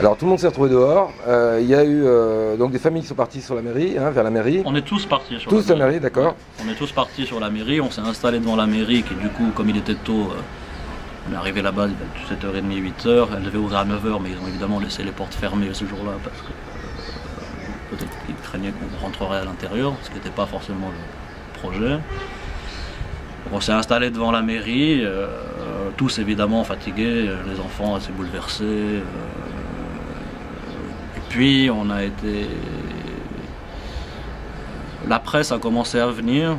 Alors tout le monde s'est retrouvé dehors. Il y a eu donc des familles qui sont parties sur la mairie, hein, vers la mairie. On est tous partis sur la mairie, d'accord. On est tous partis sur la mairie, on s'est installé devant la mairie qui du coup, comme il était tôt, on est arrivé là-bas à 7h30, 8h. Elle devait ouvrir à 9h, mais ils ont évidemment laissé les portes fermées ce jour-là parce que peut-être qu'ils craignaient qu'on rentrerait à l'intérieur, ce qui n'était pas forcément le projet. Donc on s'est installé devant la mairie, tous évidemment fatigués, les enfants assez bouleversés. Et puis on a été... La presse a commencé à venir.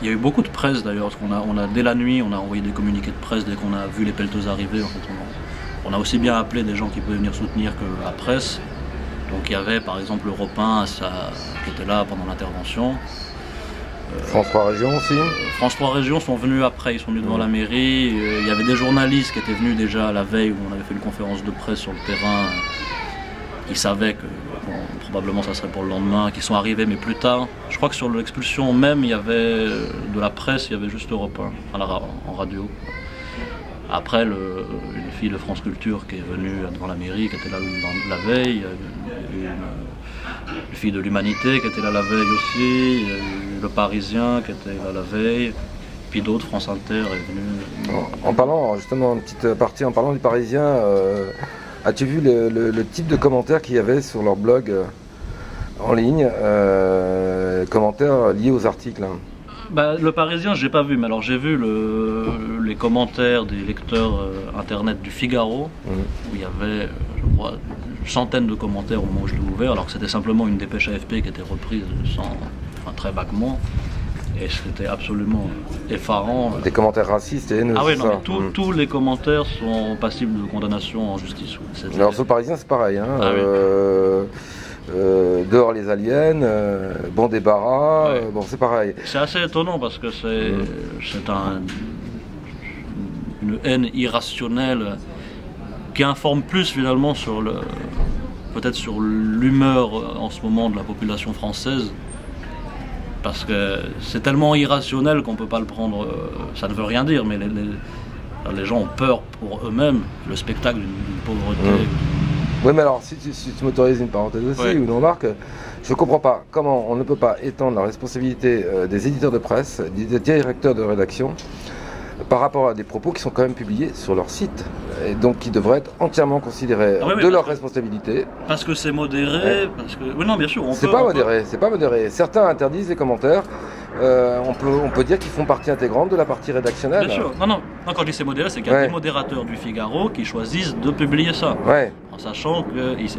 Il y a eu beaucoup de presse d'ailleurs, parce qu'on a dès la nuit, on a envoyé des communiqués de presse dès qu'on a vu les pelleteuses arriver. En fait, on a aussi bien appelé des gens qui pouvaient venir soutenir que la presse. Donc il y avait par exemple Europe 1 qui était là pendant l'intervention. France 3 Régions aussi. France 3 Régions sont venus après, ils sont venus devant la mairie. Il y avait des journalistes qui étaient venus déjà la veille où on avait fait une conférence de presse sur le terrain. Ils savaient que bon, probablement ça serait pour le lendemain, qui sont arrivés mais plus tard. Je crois que sur l'expulsion même, il y avait de la presse, il y avait juste Europe 1 en radio. Après, une fille de France Culture qui est venue devant la mairie, qui était là la veille. Une fille de l'Humanité qui était là la veille aussi. Il y a eu Le Parisien qui était là la veille. Puis d'autres, France Inter est venu. En parlant, justement, une petite partie, en parlant du Parisien, as-tu vu le type de commentaires qu'il y avait sur leur blog en ligne, commentaires liés aux articles? Bah, le Parisien, j'ai pas vu, mais alors j'ai vu les commentaires des lecteurs internet du Figaro, où il y avait, je crois, une centaine de commentaires au moment où je l'ai ouvert, alors que c'était simplement une dépêche AFP qui était reprise très vaguement, et c'était absolument effarant. Des commentaires racistes et haineux. Ah oui, non, mais tous les commentaires sont passibles de condamnation en justice. Alors sur le Parisien, c'est pareil. Hein, ah, oui. Dehors les aliens, bon débarras, ouais. Bon c'est pareil. C'est assez étonnant parce que c'est une haine irrationnelle qui informe plus finalement sur peut-être sur l'humeur en ce moment de la population française, parce que c'est tellement irrationnel qu'on peut pas le prendre, ça ne veut rien dire, mais les gens ont peur pour eux-mêmes, le spectacle d'une pauvreté. Oui, mais alors, si tu m'autorises une parenthèse aussi, ou une remarque, je ne comprends pas comment on ne peut pas étendre la responsabilité des éditeurs de presse, des directeurs de rédaction, par rapport à des propos qui sont quand même publiés sur leur site, et donc qui devraient être entièrement considérés de leur responsabilité. Parce que c'est modéré, parce que... Oui, non, bien sûr, c'est pas modéré. Certains interdisent les commentaires. On peut dire qu'ils font partie intégrante de la partie rédactionnelle. Bien sûr. Non, quand je dis c'est modéré, c'est qu'il y a des modérateurs du Figaro qui choisissent de publier ça. En sachant qu'ils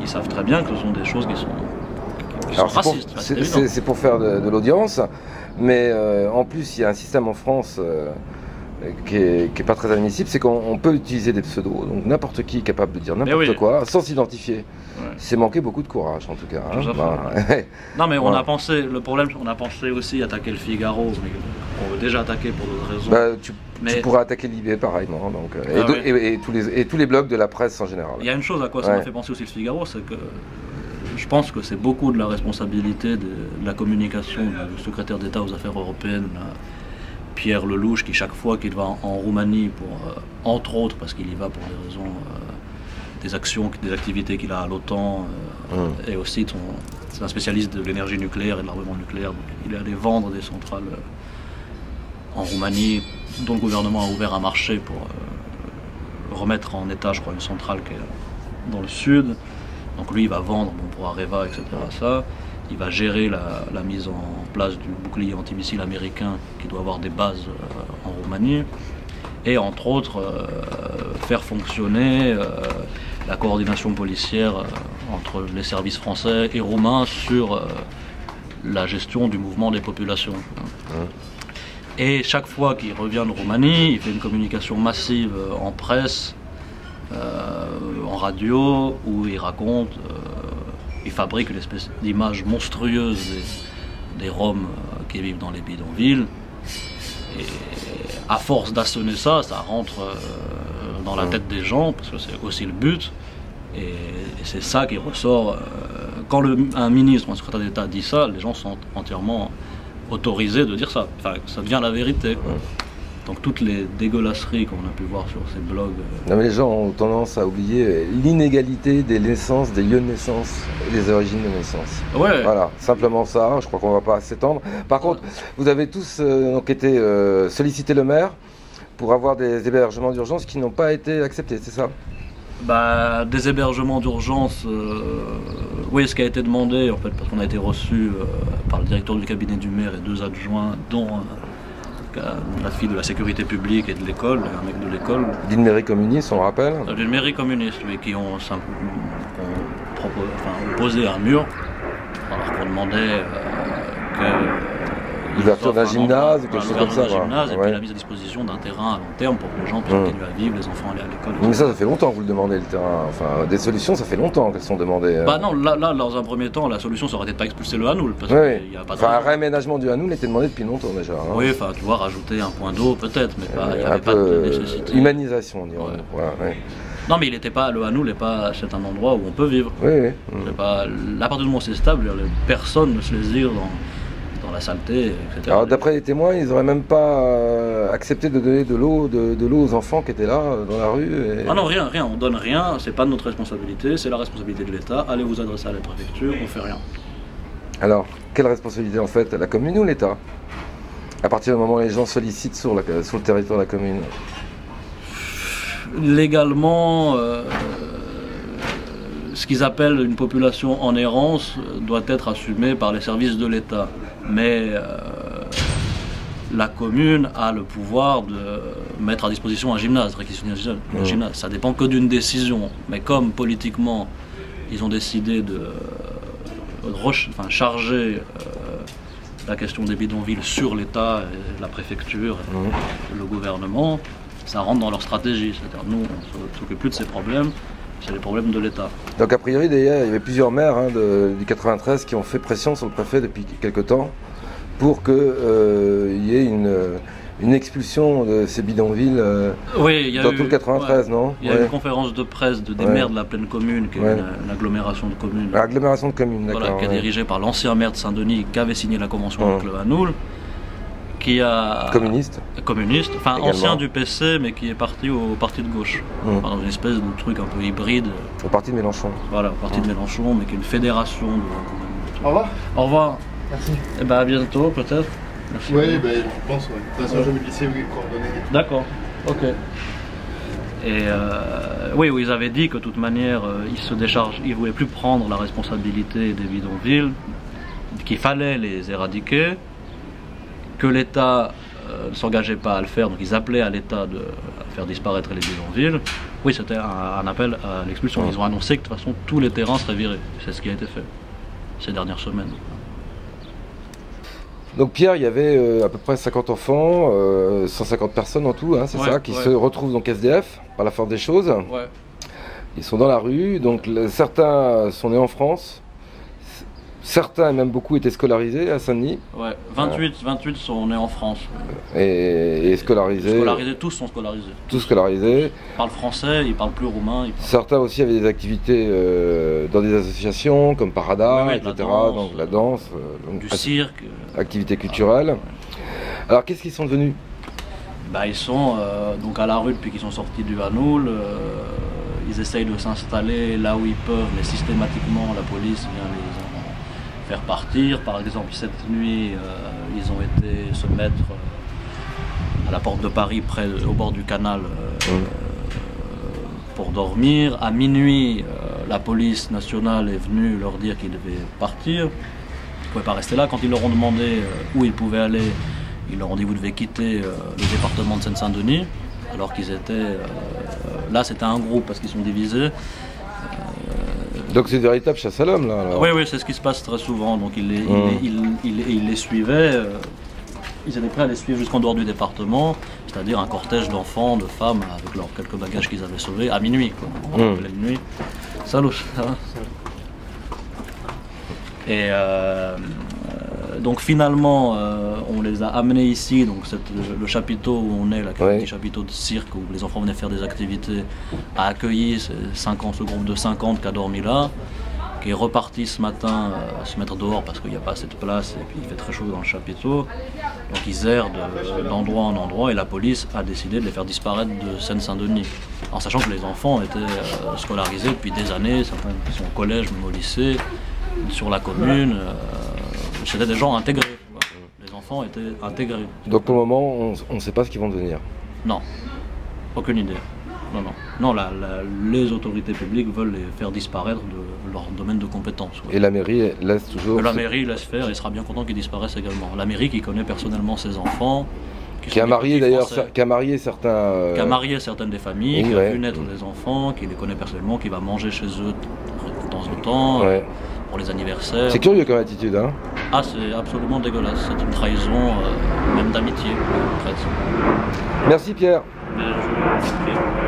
savent très bien que ce sont des choses qui sont racistes. C'est pour faire de l'audience, mais en plus il y a un système en France qui est pas très admissible, c'est qu'on peut utiliser des pseudos, donc n'importe qui est capable de dire n'importe quoi sans s'identifier. C'est manquer beaucoup de courage en tout cas. Hein. Non mais on a pensé, le problème, on a pensé aussi attaquer le Figaro, mais on veut déjà attaquer pour d'autres raisons. Tu pourrais attaquer l'IB pareillement, donc, et tous les blogs de la presse en général. Il y a une chose à quoi ça m'a fait penser aussi le Figaro, c'est que je pense que c'est beaucoup de la responsabilité de la communication du secrétaire d'État aux affaires européennes, Pierre Lelouch, qui chaque fois qu'il va en Roumanie, entre autres parce qu'il y va pour des raisons, des activités qu'il a à l'OTAN, et aussi c'est un spécialiste de l'énergie nucléaire et de l'armement nucléaire, donc il est allé vendre des centrales en Roumanie, dont le gouvernement a ouvert un marché pour remettre en état, je crois, une centrale qui est dans le sud. Donc lui, il va vendre pour Areva, etc. Ça. Il va gérer la mise en place du bouclier antimissile américain qui doit avoir des bases en Roumanie. Et entre autres, faire fonctionner la coordination policière entre les services français et roumains sur la gestion du mouvement des populations. Et chaque fois qu'il revient de Roumanie, il fait une communication massive en presse, en radio, où il raconte, il fabrique une espèce d'image monstrueuse des Roms qui vivent dans les bidonvilles. Et à force d'assonner ça, ça rentre dans la tête des gens, parce que c'est aussi le but. Et c'est ça qui ressort. Quand un ministre ou un secrétaire d'État dit ça, les gens sont entièrement autorisés de dire ça. Enfin, ça devient la vérité. Donc toutes les dégueulasseries qu'on a pu voir sur ces blogs. Non mais les gens ont tendance à oublier l'inégalité des naissances, des lieux de naissance et des origines de naissance. Ouais. Voilà, simplement ça, je crois qu'on ne va pas s'étendre. Par contre, vous avez tous donc été sollicité le maire pour avoir des hébergements d'urgence qui n'ont pas été acceptés, c'est ça? Bah, des hébergements d'urgence, oui, ce qui a été demandé, en fait, parce qu'on a été reçu par le directeur du cabinet du maire et 2 adjoints, dont la fille de la sécurité publique et de l'école, un mec de l'école. D'une mairie communiste, on le rappelle? D'une mairie communiste, oui, qui ont opposé un mur, alors qu'on demandait l'ouverture d'un gymnase, quelque chose comme ça. Gymnase, et puis la mise à disposition d'un terrain à long terme pour que les gens puissent continuer à vivre, les enfants aller à l'école. Mais ça fait longtemps que vous le demandez, le terrain. Enfin, des solutions, ça fait longtemps qu'elles sont demandées. Bah non, là, dans un premier temps, la solution, ça aurait été de pas expulser le Hanoul. Parce oui. qu'il y a pas de un réaménagement du Hanoul était demandé depuis longtemps déjà. Hein. Oui, enfin, tu vois, rajouter un point d'eau peut-être, mais il n'y avait pas de nécessité. Humanisation, dirons-nous. Ouais. Voilà, ouais. Non, mais le Hanoul n'est pas, c'est un endroit où on peut vivre. Oui. Pas, à partir du moment où c'est stable, personne ne se laisse dire dans la saleté, etc. Alors d'après les témoins, ils n'auraient même pas accepté de donner de l'eau aux enfants qui étaient là dans la rue. Ah non, rien, on donne rien, c'est pas de notre responsabilité, c'est la responsabilité de l'État. Allez vous adresser à la préfecture, on fait rien. Alors, quelle responsabilité en fait, la commune ou l'État? À partir du moment où les gens sollicitent sur le territoire de la commune. Légalement, ce qu'ils appellent une population en errance doit être assumé par les services de l'État. Mais la commune a le pouvoir de mettre à disposition un gymnase, réquisitionner un gymnase. Ça dépend que d'une décision. Mais comme politiquement, ils ont décidé de charger la question des bidonvilles sur l'État, la préfecture, le gouvernement, ça rentre dans leur stratégie. C'est-à-dire nous, on ne s'occupe plus de ces problèmes. C'est les problèmes de l'État. Donc a priori, d'ailleurs, il y avait plusieurs maires du 93 qui ont fait pression sur le préfet depuis quelque temps pour qu'il y ait une expulsion de ces bidonvilles dans tout le 93, non? Il y a eu une conférence de presse des maires de la pleine commune, qui est une agglomération de communes. Agglomération de communes, d'accord. Voilà, qui est dirigée par l'ancien maire de Saint-Denis qui avait signé la convention avec le Hanoul. Qui a communiste, enfin également. Ancien du PC, mais qui est parti au parti de gauche, dans une espèce de truc un peu hybride. Au parti de Mélenchon. Voilà, au parti de Mélenchon, mais qui est une fédération. Au revoir. Au revoir. Merci. Et à bientôt peut-être. Oui, je pense. De toute façon, je vais laisser les coordonnées. D'accord. Ok. Et oui, ils avaient dit que de toute manière, ils ne voulaient plus prendre la responsabilité des bidonvilles, qu'il fallait les éradiquer. Que l'État ne s'engageait pas à le faire, donc ils appelaient à l'État de faire disparaître les bidonvilles. Oui, c'était un appel à l'expulsion. Ils ont annoncé que de toute façon tous les terrains seraient virés. C'est ce qui a été fait ces dernières semaines. Donc Pierre, il y avait à peu près 50 enfants, 150 personnes en tout, hein, c'est ça, qui se retrouvent donc SDF par la force des choses. Ouais. Ils sont dans la rue, donc certains sont nés en France. Certains, et même beaucoup, étaient scolarisés à Saint-Denis. Ouais, 28 sont nés en France. Et scolarisés. Tous sont scolarisés. Tous scolarisés. Ils parlent français, ils parlent plus roumain. Certains aussi avaient des activités dans des associations comme Parada, etc. Donc la danse. Du cirque. Activités culturelles. Alors qu'est-ce qu'ils sont devenus? Ils sont donc à la rue depuis qu'ils sont sortis du Hanoul. Ils essayent de s'installer là où ils peuvent, mais systématiquement la police vient les faire partir. Par exemple, cette nuit, ils ont été se mettre à la porte de Paris, au bord du canal, pour dormir. À minuit, la police nationale est venue leur dire qu'ils devaient partir. Ils ne pouvaient pas rester là. Quand ils leur ont demandé où ils pouvaient aller, ils leur ont dit vous devez quitter le département de Seine-Saint-Denis, alors qu'ils étaient... là, c'était un groupe parce qu'ils sont divisés. Donc c'est une véritable chasse à l'homme là alors. Oui, c'est ce qui se passe très souvent. Donc ils les suivaient, ils étaient prêts à les suivre jusqu'en dehors du département, c'est-à-dire un cortège d'enfants, de femmes, avec leurs quelques bagages qu'ils avaient sauvés, à minuit. En pleine nuit. Salut, ça va? Et donc finalement, on les a amenés ici, donc le chapiteau où on est, là, le petit chapiteau de cirque où les enfants venaient faire des activités, a accueilli ce groupe de 50 qui a dormi là. qui est reparti ce matin se mettre dehors parce qu'il n'y a pas assez de place et puis il fait très chaud dans le chapiteau. Donc ils errent d'endroit en endroit et la police a décidé de les faire disparaître de Seine-Saint-Denis. En sachant que les enfants étaient scolarisés depuis des années, certains qui sont au collège, même au lycée, sur la commune. C'était des gens intégrés. Les enfants étaient intégrés. Donc pour le moment, on ne sait pas ce qu'ils vont devenir. Non, aucune idée. Non, les autorités publiques veulent les faire disparaître de leur domaine de compétence. Ouais. Et la mairie laisse toujours... La mairie laisse faire et sera bien content qu'ils disparaissent également. La mairie qui connaît personnellement ses enfants, qui a marié d'ailleurs, qui a marié certains... Qui a marié certaines des familles, qui a vu naître des enfants, qui les connaît personnellement, qui va manger chez eux de temps en temps, pour les anniversaires. C'est curieux comme attitude, hein. Ah, c'est absolument dégueulasse, c'est une trahison, même d'amitié, presque. Merci Pierre. Mais je...